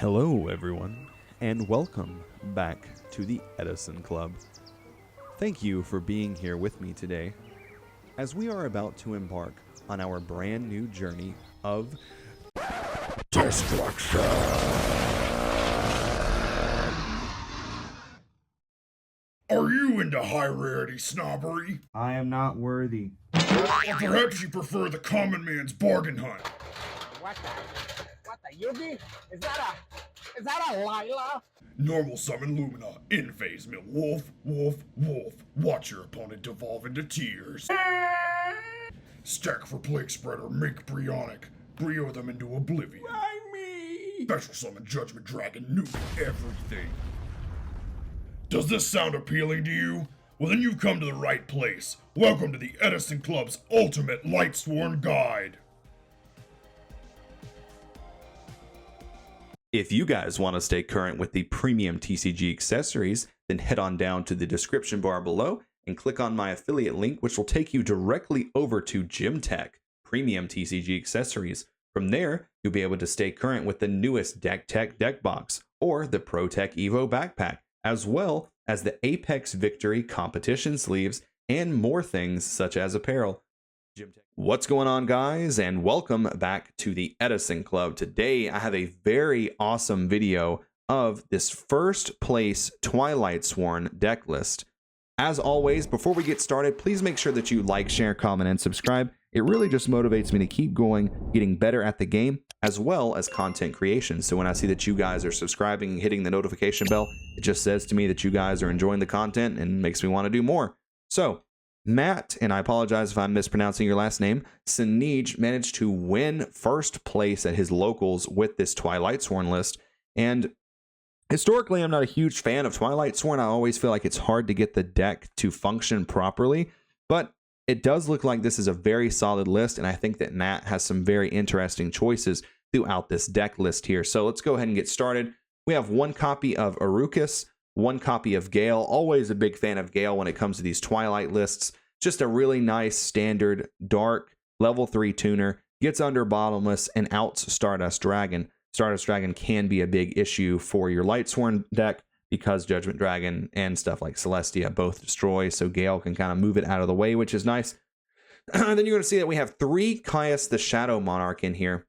Hello, everyone, and welcome back to the Edison Club. Thank you for being here with me today, as we are about to embark on our brand new journey of destruction. Are you into high-rarity snobbery? I am not worthy. Or perhaps you prefer the common man's bargain hunt? What the Yugi? Is that a Lila? Normal summon Lumina, in-phase mill, wolf, wolf, wolf. Watch your opponent devolve into tears. Stack for plague spreader, make Brionic. Brio them into oblivion. Why me? Special summon Judgment Dragon, nuke everything. Does this sound appealing to you? Well, then you've come to the right place. Welcome to the Edison Club's ultimate Lightsworn guide. If you guys want to stay current with the premium TCG accessories, then head on down to the description bar below and click on my affiliate link, which will take you directly over to Gym Tech premium TCG accessories. From there, you'll be able to stay current with the newest Deck Tech deck box or the Pro Tech Evo backpack, as well as the Apex Victory competition sleeves and more things such as apparel. What's going on, guys, and welcome back to the Edison Club. Today I have a very awesome video of this first place Lightsworn deck list. As always, before we get started, please make sure that you like, share, comment, and subscribe. It really just motivates me to keep going, getting better at the game, as well as content creation. So when I see that you guys are subscribing and hitting the notification bell, it just says to me that you guys are enjoying the content and makes me want to do more. So Matt, and I apologize if I'm mispronouncing your last name, Sinej managed to win first place at his locals with this Lightsworn list. And historically, I'm not a huge fan of Lightsworn. I always feel like it's hard to get the deck to function properly, but it does look like this is a very solid list, and I think that Matt has some very interesting choices throughout this deck list here. So let's go ahead and get started. We have one copy of Arukas, one copy of Gale. Always a big fan of Gale when it comes to these Twilight lists. Just a really nice standard dark level 3 tuner. Gets under Bottomless and outs Stardust Dragon. Stardust Dragon can be a big issue for your Lightsworn deck because Judgment Dragon and stuff like Celestia both destroy, so Gale can kind of move it out of the way, which is nice. Then you're going to see that we have 3 Caius the Shadow Monarch in here.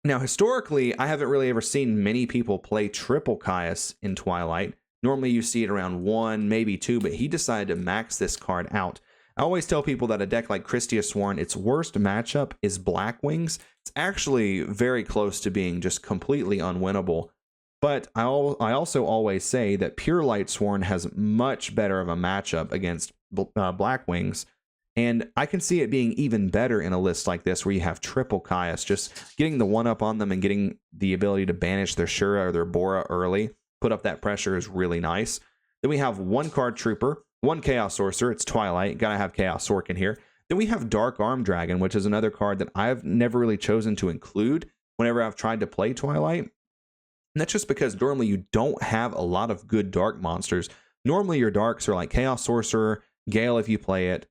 Now, historically, I haven't really ever seen many people play triple Caius in Twilight. Normally you see it around 1, maybe 2, but he decided to max this card out. I always tell people that a deck like Sworn, its worst matchup is Black Wings. It's actually very close to being just completely unwinnable. But I also always say that pure Lightsworn has much better of a matchup against Black Wings. And I can see it being even better in a list like this where you have triple Caius, just getting the 1-up on them and getting the ability to banish their Shura or their Bora early. Put up that pressure is really nice. Then we have 1 card Trooper, 1 Chaos Sorcerer. It's Twilight. Gotta have Chaos Sork in here. Then we have Dark Arm Dragon, which is another card that I've never really chosen to include whenever I've tried to play Twilight. And that's just because normally you don't have a lot of good dark monsters. Normally your darks are like Chaos Sorcerer, Gale if you play it,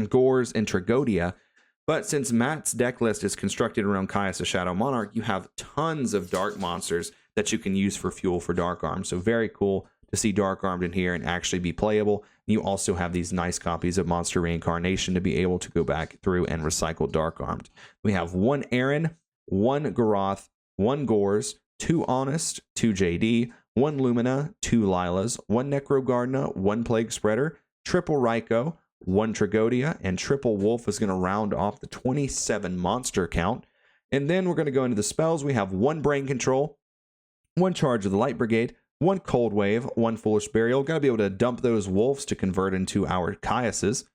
Gores, and Tragodia. But since Matt's deck list is constructed around Caius the Shadow Monarch, you have tons of dark monsters that you can use for fuel for Dark Arm. So very cool to see Dark Armed in here and actually be playable. You also have these nice copies of Monster Reincarnation to be able to go back through and recycle Dark Armed. We have 1 Aaron, 1 Garoth, 1 Gores, 2 Honest, 2 JD, 1 Lumina, 2 Lilas, 1 Necrogardna, 1 Plague Spreader, triple Raikou, 1 Tragodia, and triple Wolf is going to round off the 27 monster count. And then we're going to go into the spells. We have 1 Brain Control, 1 Charge of the Light Brigade, 1 Cold Wave, 1 Foolish Burial. Got to be able to dump those wolves to convert into our Caiuses.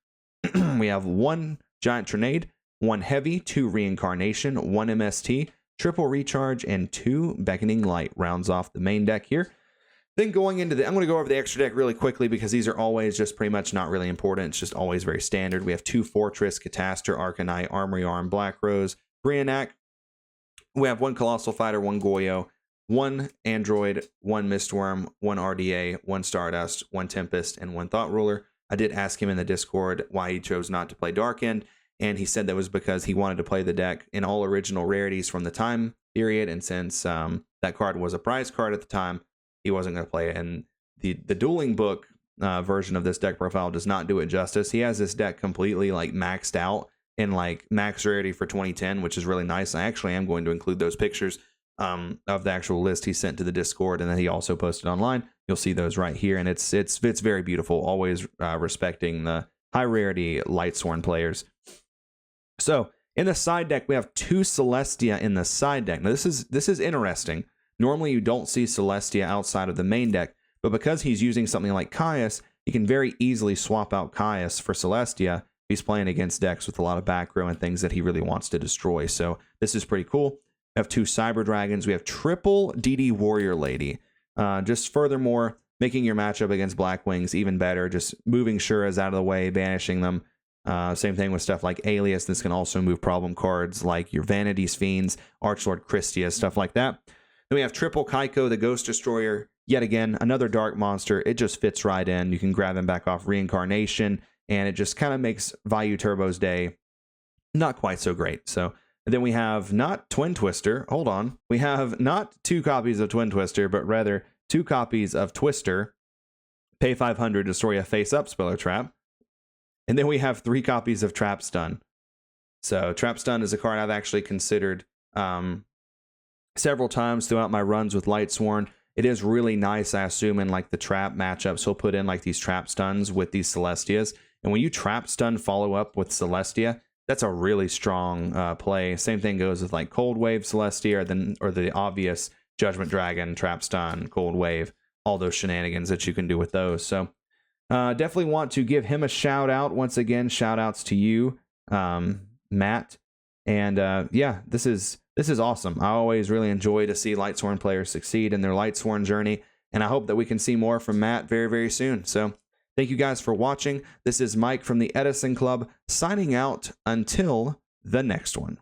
We have 1 Giant Trinade, 1 Heavy, 2 Reincarnation, 1 MST, triple Recharge, and 2 Beckoning Light rounds off the main deck here. Then going into I'm going to go over the extra deck really quickly because these are always just pretty much not really important. It's just always very standard. We have 2 Fortress, Catastor, Arcanite, Armory Arm, Black Rose, Brionac. We have 1 Colossal Fighter, 1 Goyo, 1 Android, 1 Mistworm, 1 RDA, 1 Stardust, 1 Tempest, and 1 Thought Ruler. I did ask him in the Discord why he chose not to play Dark End, and he said that was because he wanted to play the deck in all original rarities from the time period, and since That card was a prize card at the time. He wasn't going to play it. And the dueling book version of this deck profile does not do it justice. He has this deck completely like maxed out in like max rarity for 2010, which is really nice. I actually am going to include those pictures of the actual list he sent to the Discord, and then he also posted online. You'll see those right here, and it's very beautiful. Always respecting the high rarity Lightsworn players. So in the side deck, we have 2 Celestia in the side deck. Now this is interesting. Normally you don't see Celestia outside of the main deck, but because he's using something like Caius, he can very easily swap out Caius for Celestia. He's playing against decks with a lot of back row and things that he really wants to destroy. So this is pretty cool. We have 2 Cyber Dragons. We have triple DD Warrior Lady. Just furthermore, making your matchup against Black Wings even better. Just moving Shuras out of the way, banishing them. Same thing with stuff like Alias. This can also move problem cards like your Vanity's Fiends, Archlord Christia, stuff like that. Then we have triple Kaiko, the Ghost Destroyer. Yet again, another dark monster. It just fits right in. You can grab him back off Reincarnation, and it just kind of makes Vayu Turbo's day not quite so great. So then we have not Twin Twister. Hold on. We have not 2 copies of Twin Twister, but rather 2 copies of Twister. Pay 500, destroy a face-up Speller Trap. And then we have 3 copies of Trap Stun. So Trap Stun is a card I've actually considered several times throughout my runs with Lightsworn. It is really nice, I assume, in like the trap matchups. He'll put in like these trap stuns with these Celestias. And when you trap stun follow up with Celestia, that's a really strong play. Same thing goes with like Cold Wave Celestia or the obvious Judgment Dragon, Trap Stun, Cold Wave, all those shenanigans that you can do with those. So definitely want to give him a shout out. Once again, shout outs to you, Matt. And yeah, this is awesome. I always really enjoy to see Lightsworn players succeed in their Lightsworn journey, and I hope that we can see more from Matt very, very soon. So thank you guys for watching. This is Mike from the Edison Club signing out until the next one.